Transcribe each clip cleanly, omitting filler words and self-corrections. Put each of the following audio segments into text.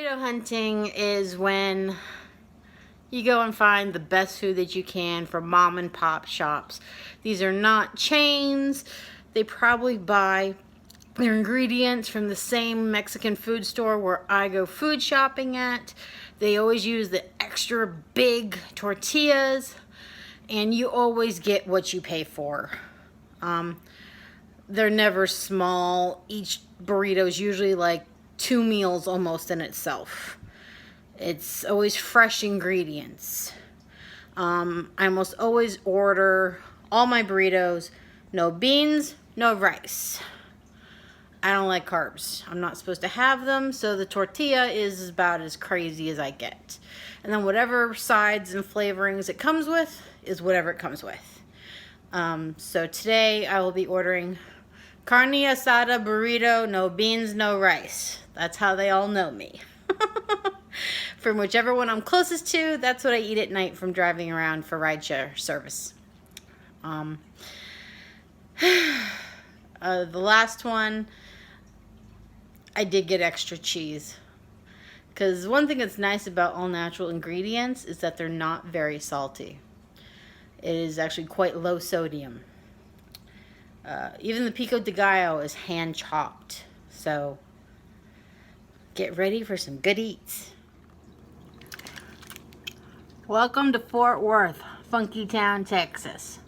Burrito hunting is when you go and find the best food that you can from mom and pop shops. These are not chains. They probably buy their ingredients from the same Mexican food store where I go food shopping at. They always use the extra big tortillas, and you always get what you pay for. They're never small. Each burrito is usually like 2 meals almost in itself. It's always fresh ingredients. I almost always order all my burritos, no beans, no rice. I don't like carbs. I'm not supposed to have them, so the tortilla is about as crazy as I get. And then whatever sides and flavorings it comes with is whatever it comes with. So today I will be ordering carne asada burrito, no beans, no rice. That's how they all know me. From whichever one I'm closest to, that's what I eat at night from driving around for rideshare service. The last one, I did get extra cheese. Because one thing that's nice about all natural ingredients is that they're not very salty. It is actually quite low sodium. Even the pico de gallo is hand chopped. So get ready for some good eats. Welcome to Fort Worth, Funky Town, Texas.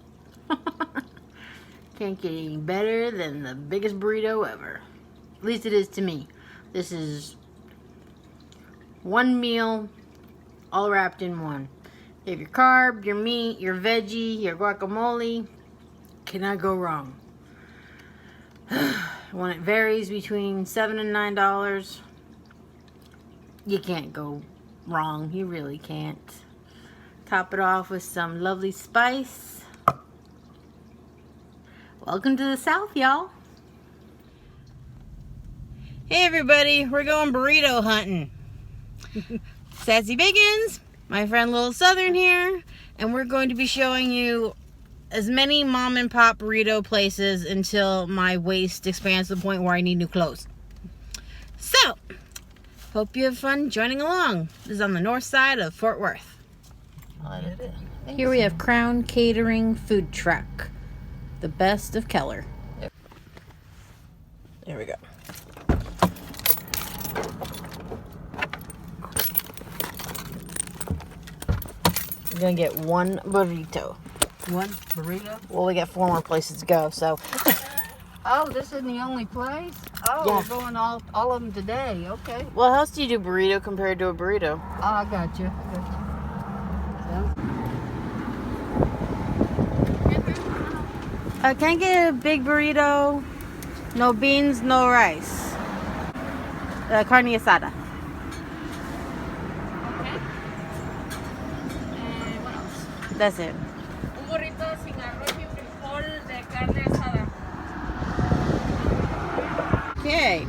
Can't get any better than the biggest burrito ever. At least it is to me. This is one meal, all wrapped in one. You have your carb, your meat, your veggie, your guacamole. Cannot go wrong. When it varies between $7 and $9, you can't go wrong. You really can't. Top it off with some lovely spice. Welcome to the South, y'all. Hey everybody, we're going burrito hunting. Sassy Biggins, my friend Little Southern here, and we're going to be showing you as many mom and pop burrito places until my waist expands to the point where I need new clothes. So, hope you have fun joining along. This is on the north side of Fort Worth. Here we have Crown Catering Food Truck. The best of Keller. Yep. There we go. We're gonna get one burrito. One burrito? Well, we got 4 more places to go, so. Oh, this isn't the only place? Oh, yeah. We're going all of them today. Okay. Well, how else do you do burrito compared to a burrito? Oh, I got you. Can I get a big burrito? No beans, no rice. Carne asada. Okay. And what else? That's it. Un burrito sin arroz y frijol de carne asada. Okay.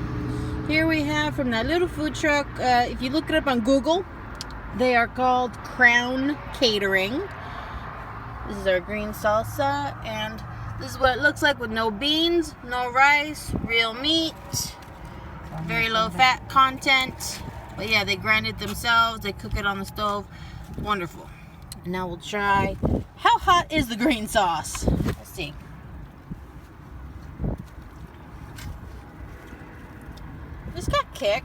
Here we have from that little food truck. If you look it up on Google, they are called Crown Catering. This is our green salsa, and this is what it looks like with no beans, no rice, real meat, very low fat content. But yeah, they grind it themselves, they cook it on the stove. Wonderful. And now we'll try, how hot is the green sauce? Let's see. It's got kick.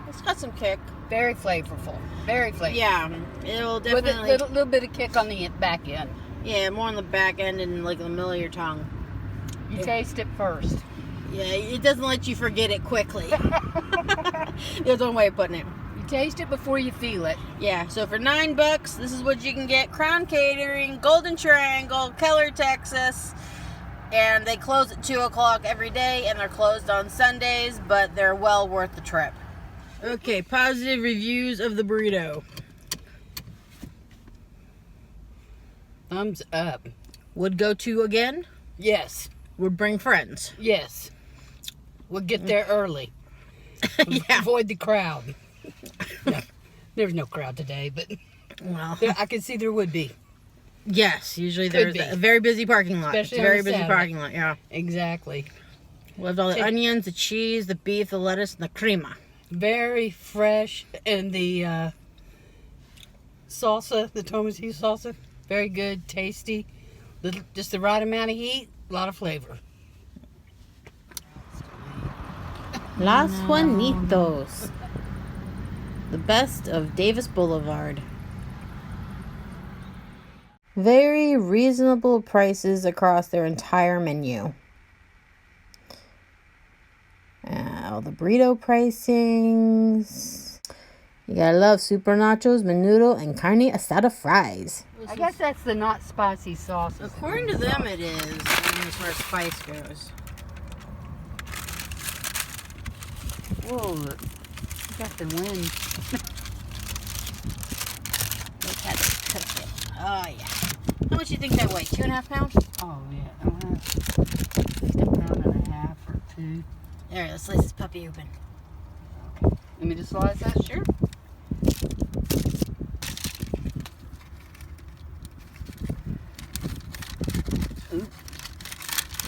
It's got some kick. Very flavorful. Very flavorful. Yeah, it'll definitely. With a little bit of kick on the back end. Yeah, more on the back end and like in the middle of your tongue. You taste it first. Yeah, it doesn't let you forget it quickly. There's one way of putting it. You taste it before you feel it. Yeah, so for $9, this is what you can get. Crown Catering, Golden Triangle, Keller, Texas. And they close at 2 o'clock every day, and they're closed on Sundays, but they're well worth the trip. Okay, positive reviews of the burrito. Thumbs up. Would go to again? Yes. Would bring friends? Yes. We'll get there early. Yeah. Avoid the crowd. No, there's no crowd today, but well, I can see there would be. Yes, usually there's a very busy parking lot. Especially it's a very on busy Saturday. parking lot, yeah. Exactly. Loved all the onions, the cheese, the beef, the lettuce, and the crema. Very fresh, and the salsa, the tomatillo salsa, very good, tasty. Just the right amount of heat, a lot of flavor. Los Juanitos. The best of Davis Boulevard. Very reasonable prices across their entire menu. All the burrito pricings. You gotta love super nachos, menudo, and carne asada fries. I guess that's the not spicy sauce. According to them, it is, as far as spice goes. Whoa, you got the wind. Look how they cook it. Oh, yeah. How much do you think that weighs? 2.5 pounds? Oh, yeah. A pound and a half or 2. There, let's slice this puppy open. Let me just slice that? Sure. Oops.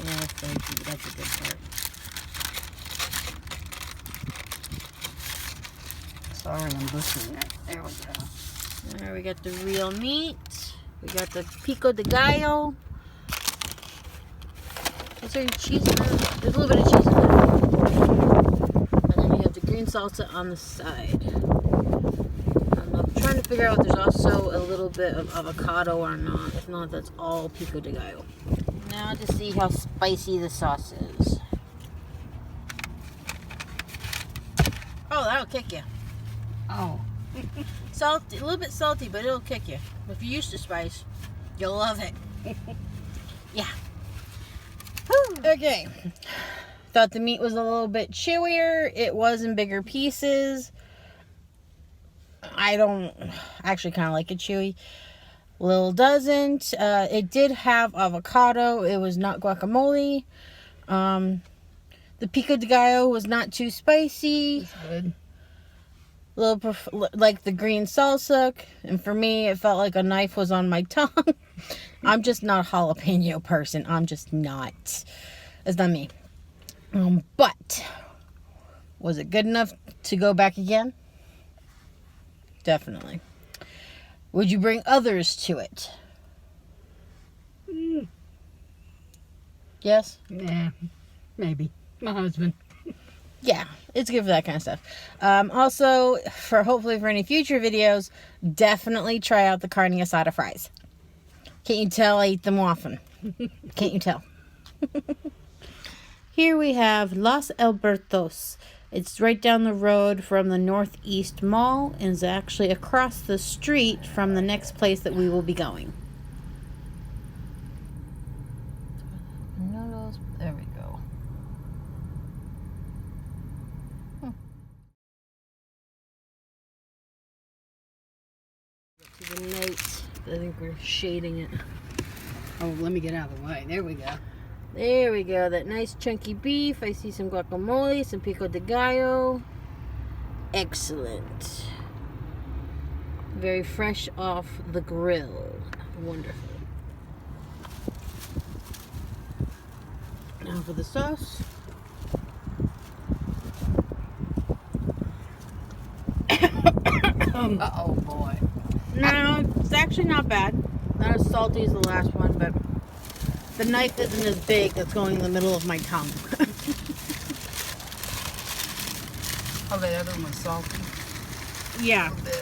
Yeah, that's a good part. Sorry, I'm listening. There we go. There, we got the real meat. We got the pico de gallo. Is there any cheese in there? There's a little bit of cheese in there. And then you have the green salsa on the side. I'm trying to figure out if there's also a little bit of avocado or not. If not, that's all pico de gallo. Now to see how spicy the sauce is. Oh, that'll kick you. Oh. Salty, a little bit salty, but it'll kick you. If you're used to spice, you'll love it. Yeah. Okay. Thought the meat was a little bit chewier. It was in bigger pieces. I don't actually kind of like it chewy. Lil doesn't. It did have avocado. It was not guacamole. The pico de gallo was not too spicy. It's good. Like the green salsa, and for me it felt like a knife was on my tongue. I'm just not a jalapeno person. I'm just not. It's not me. But was it good enough to go back again? Definitely. Would you bring others to it? Yes? Yeah, maybe. My husband. Yeah, it's good for that kind of stuff. Also, hopefully for any future videos, definitely try out the carne asada fries. Can't you tell I eat them often? Can't you tell? Here we have Los Albertos. It's right down the road from the Northeast Mall and is actually across the street from the next place that we will be going. Noodles. There we go. The note. I think we're shading it. Oh, let me get out of the way. There we go. There we go. That nice chunky beef. I see some guacamole, some pico de gallo. Excellent. Very fresh off the grill. Wonderful. Now for the sauce. Uh-oh, boy. No, it's actually not bad. Not as salty as the last one, but the knife isn't as big that's going in the middle of my tongue. Oh, the other one was salty. Yeah. A bit.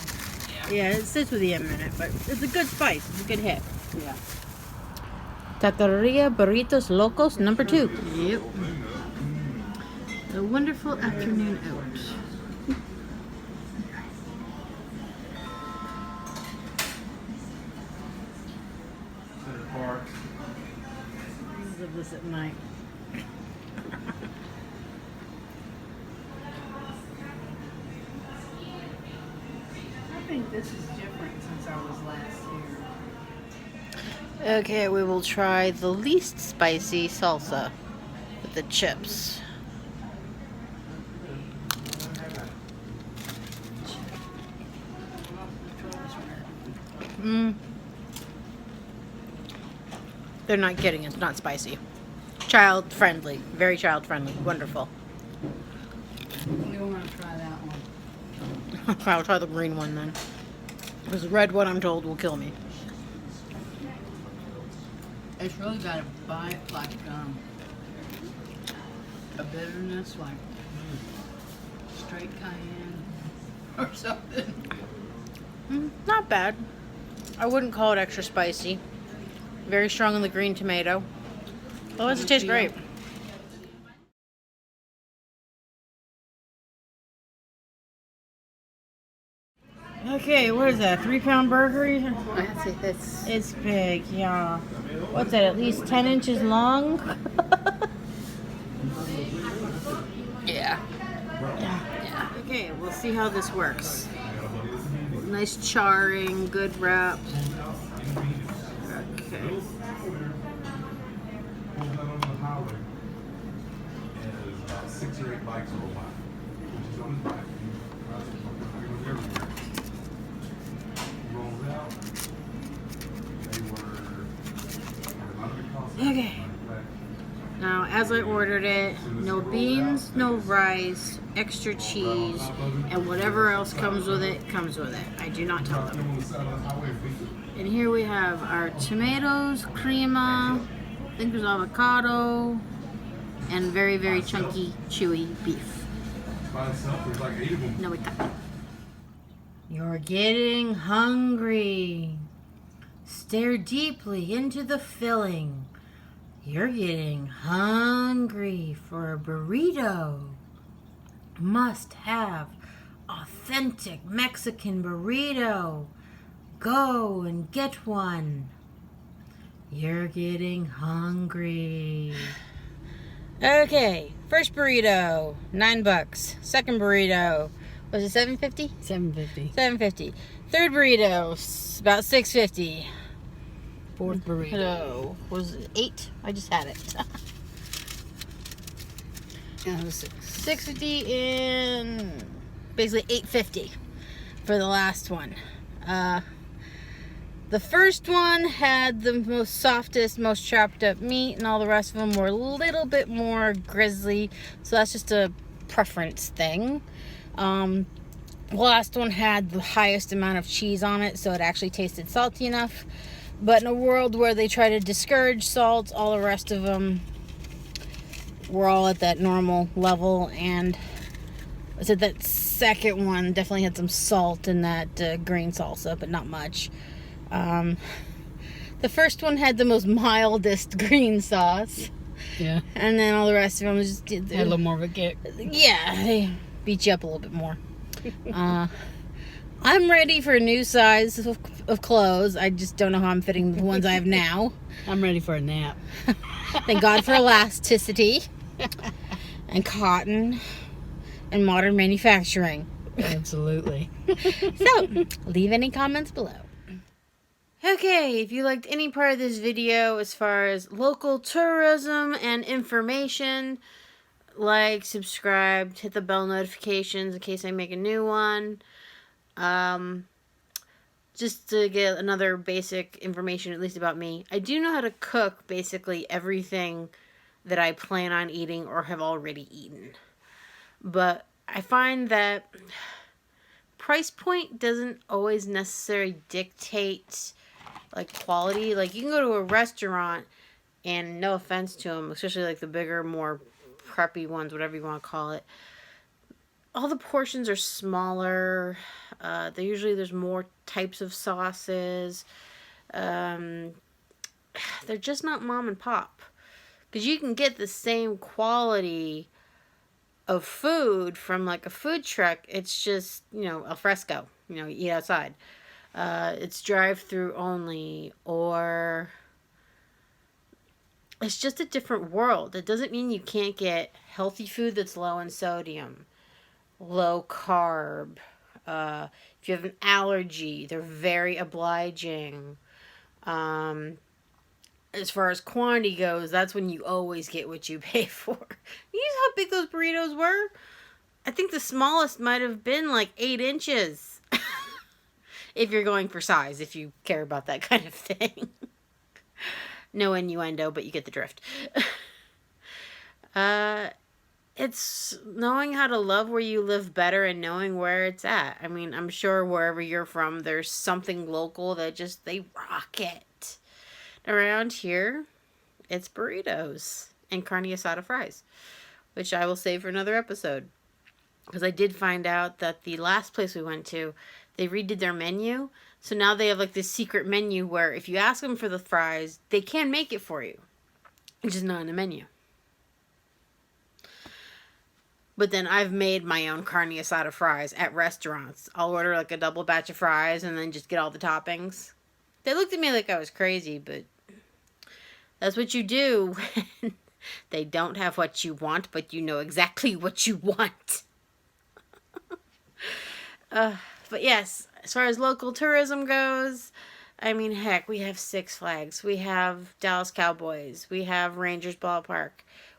Yeah, it sits with you a minute, but it's a good spice. It's a good hit. Yeah. Taqueria Burritos Locos number 2. Yep. A wonderful afternoon out. Of this at night. I think this is different since I was last here. Okay, we will try the least spicy salsa with the chips. They're not kidding. It's not spicy. Child friendly. Very child friendly. Wonderful. You want to try that one? I'll try the green one then. Because the red one, I'm told, will kill me. It's really got a bite like a bitterness like straight cayenne or something. Not bad. I wouldn't call it extra spicy. Very strong on the green tomato. Otherwise, it tastes great. Okay, what is that? 3-pound burger? I see this. It's big, yeah. What's that? At least 10 inches long? Yeah. Yeah. Okay, we'll see how this works. Nice charring, good wrap. Okay. Okay. Now, as I ordered it, no beans, no rice, extra cheese, and whatever else comes with it, comes with it. I do not tell them. And here we have our tomatoes, crema, I think there's avocado, and very, very chunky, chewy beef. No, it's not. You're getting hungry. Stare deeply into the filling. You're getting hungry for a burrito. Must have authentic Mexican burrito. Go and get one. You're getting hungry. Okay, first burrito, $9. Second burrito, was it $7.50? $7.50. $7.50. Third burrito, about $6.50. Fourth burrito. Hello. Was it $8? I just had it. It was $6.50 and basically $8.50 for the last one. The first one had the most softest, most chopped up meat, and all the rest of them were a little bit more grizzly. So that's just a preference thing. The last one had the highest amount of cheese on it, so it actually tasted salty enough. But in a world where they try to discourage salt, all the rest of them were all at that normal level. And I said that second one definitely had some salt in that green salsa, but not much. The first one had the most mildest green sauce. Yeah. And then all the rest of them was just... Had a little more of a kick. Yeah, they beat you up a little bit more. I'm ready for a new size of clothes. I just don't know how I'm fitting the ones I have now. I'm ready for a nap. Thank God for elasticity and cotton and modern manufacturing. Absolutely. So, leave any comments below. Okay, if you liked any part of this video as far as local tourism and information, like, subscribe, hit the bell notifications in case I make a new one. Just to get another basic information, at least about me. I do know how to cook basically everything that I plan on eating or have already eaten. But I find that price point doesn't always necessarily dictate like quality. Like, you can go to a restaurant and, no offense to them, especially like the bigger, more preppy ones, whatever you want to call it, all the portions are smaller. There's more types of sauces. They're just not mom and pop. Because you can get the same quality of food from like a food truck. It's just, al fresco. You eat outside. It's drive-through only. Or it's just a different world. It doesn't mean you can't get healthy food that's low in sodium, low carb. If you have an allergy, they're very obliging. As far as quantity goes, that's when you always get what you pay for. You know how big those burritos were? I think the smallest might have been like 8 inches. If you're going for size, if you care about that kind of thing. No innuendo, but you get the drift. It's knowing how to love where you live better and knowing where it's at. I mean, I'm sure wherever you're from, there's something local that just, they rock it. Around here, it's burritos and carne asada fries, which I will save for another episode. Because I did find out that the last place we went to, they redid their menu. So now they have like this secret menu where if you ask them for the fries, they can make it for you. It's just not in the menu. But then I've made my own carne asada fries at restaurants. I'll order like a double batch of fries and then just get all the toppings. They looked at me like I was crazy, but that's what you do when they don't have what you want, but you know exactly what you want. But yes, as far as local tourism goes, I mean, heck, we have Six Flags. We have Dallas Cowboys. We have Rangers Ballpark.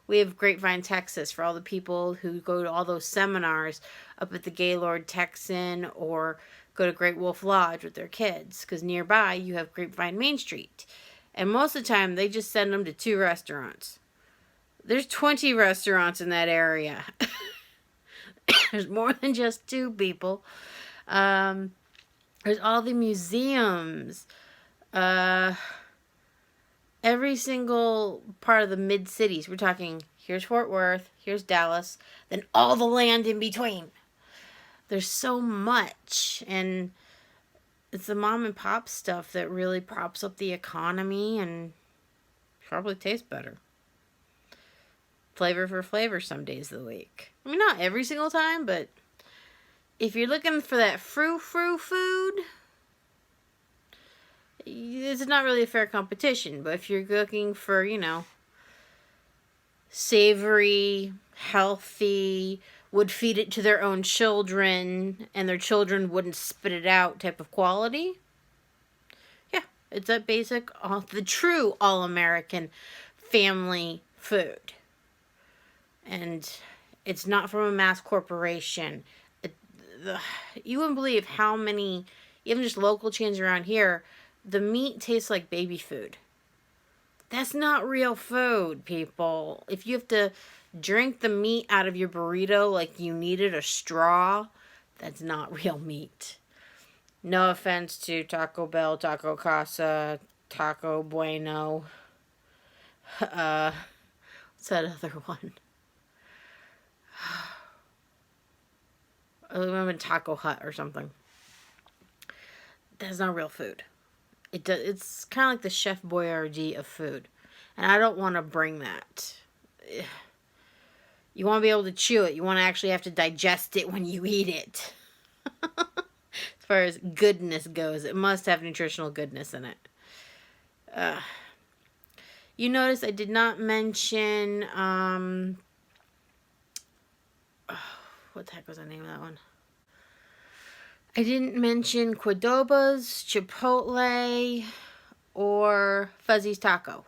We have Grapevine, Texas, for all the people who go to all those seminars up at the Gaylord Texan or go to Great Wolf Lodge with their kids. Because nearby, you have Grapevine Main Street. And most of the time, they just send them to 2 restaurants. There's 20 restaurants in that area. There's more than just 2 people. There's all the museums. Every single part of the mid-cities. We're talking, here's Fort Worth, here's Dallas, then all the land in between. There's so much, and it's the mom and pop stuff that really props up the economy and probably tastes better. Flavor for flavor some days of the week. I mean, not every single time, but if you're looking for that frou-frou food, it's not really a fair competition. But if you're looking for, you know, savory, healthy, would feed it to their own children, and their children wouldn't spit it out type of quality, yeah, it's that basic, the true all-American family food. And it's not from a mass corporation. You wouldn't believe how many, even just local chains around here, the meat tastes like baby food. That's not real food, people. If you have to drink the meat out of your burrito like you needed a straw, that's not real meat. No offense to Taco Bell, Taco Casa, Taco Bueno. What's that other one? I remember Taco Hut or something. That's not real food. It's kind of like the Chef Boyardee of food. And I don't want to bring that. You want to be able to chew it. You want to actually have to digest it when you eat it. As far as goodness goes, it must have nutritional goodness in it. You notice I did not mention... what the heck was the name of that one? I didn't mention Qdoba's, Chipotle, or Fuzzy's Taco.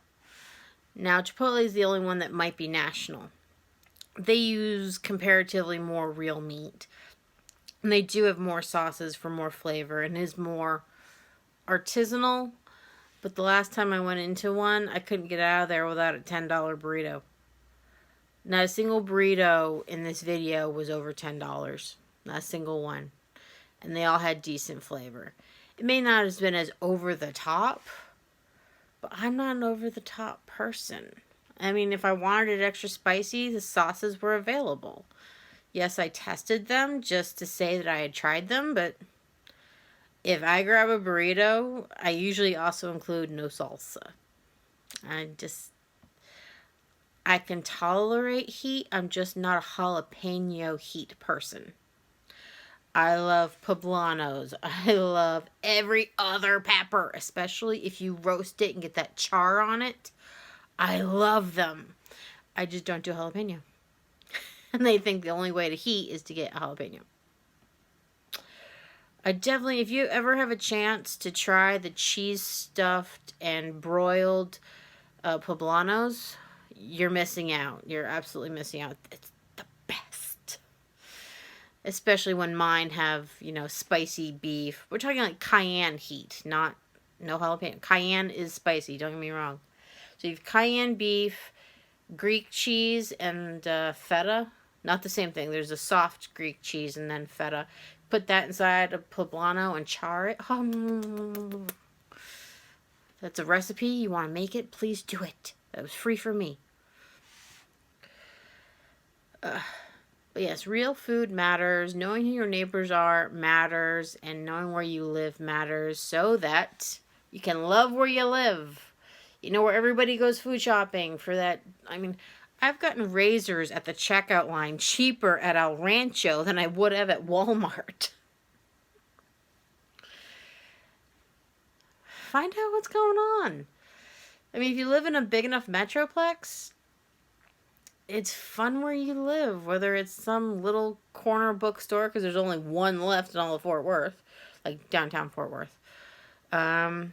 Now, Chipotle is the only one that might be national. They use comparatively more real meat. And they do have more sauces for more flavor and is more artisanal. But the last time I went into one, I couldn't get out of there without a $10 burrito. Not a single burrito in this video was over $10. Not a single one. And they all had decent flavor. It may not have been as over the top, but I'm not an over the top person. I mean, if I wanted it extra spicy, the sauces were available. Yes, I tested them just to say that I had tried them, but if I grab a burrito, I usually also include no salsa. I can tolerate heat. I'm just not a jalapeno heat person. I love poblanos. I love every other pepper, especially if you roast it and get that char on it. I love them. I just don't do jalapeno. And they think the only way to heat is to get a jalapeno. I definitely, if you ever have a chance to try the cheese stuffed and broiled poblanos, you're missing out. You're absolutely missing out. It's the best. Especially when mine have, you know, spicy beef. We're talking like cayenne heat, no jalapeno. Cayenne is spicy, don't get me wrong. So you have cayenne beef, Greek cheese, and feta. not the same thing. There's a soft Greek cheese and then feta. Put that inside a poblano and char it. That's a recipe. You want to make it? Please do it. That was free for me. But yes, real food matters. Knowing who your neighbors are matters. And knowing where you live matters. So that you can love where you live. You know where everybody goes food shopping for that. I mean, I've gotten razors at the checkout line cheaper at El Rancho than I would have at Walmart. Find out what's going on. I mean, if you live in a big enough metroplex, it's fun where you live. Whether it's some little corner bookstore, because there's only one left in all of Fort Worth, like downtown Fort Worth. I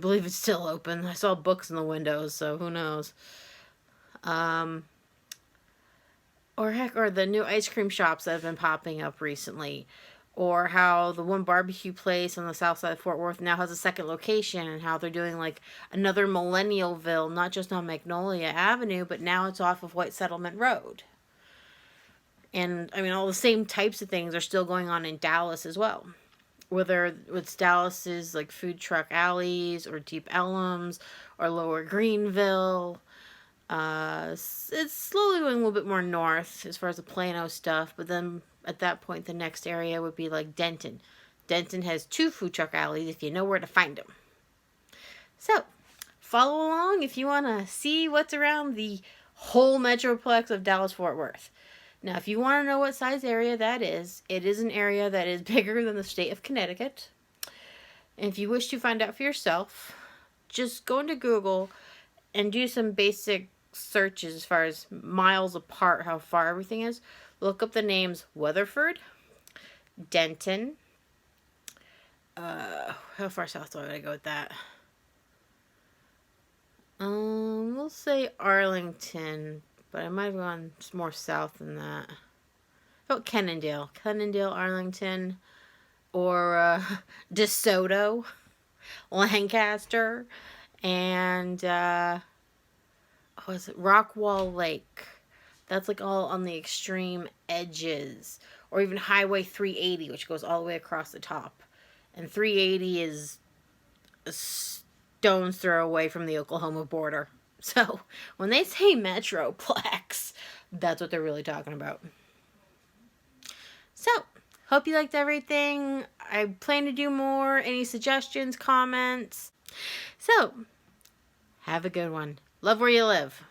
believe it's still open. I saw books in the windows, so who knows. Or the new ice cream shops that have been popping up recently. Or how the one barbecue place on the south side of Fort Worth now has a second location, and how they're doing like another Millennialville, not just on Magnolia Avenue, but now it's off of White Settlement Road. And I mean, all the same types of things are still going on in Dallas as well. Whether it's Dallas's like food truck alleys, or Deep Ellums, or Lower Greenville. It's slowly going a little bit more north as far as the Plano stuff, but then at that point the next area would be like Denton. Denton has 2 food truck alleys if you know where to find them. So, follow along if you want to see what's around the whole metroplex of Dallas-Fort Worth. Now, if you want to know what size area that is, it is an area that is bigger than the state of Connecticut. And if you wish to find out for yourself, just go into Google and do some basic searches as far as miles apart, how far everything is. Look up the names Weatherford, Denton. How far south do I gotta go with that? We'll say Arlington, but I might have gone more south than that. Oh, Cannondale, Arlington, or DeSoto, Lancaster, and was it Rockwall Lake? That's like all on the extreme edges. Or even Highway 380, which goes all the way across the top. And 380 is a stone's throw away from the Oklahoma border. So, when they say Metroplex, that's what they're really talking about. So, hope you liked everything. I plan to do more. Any suggestions, comments? So, have a good one. Love where you live.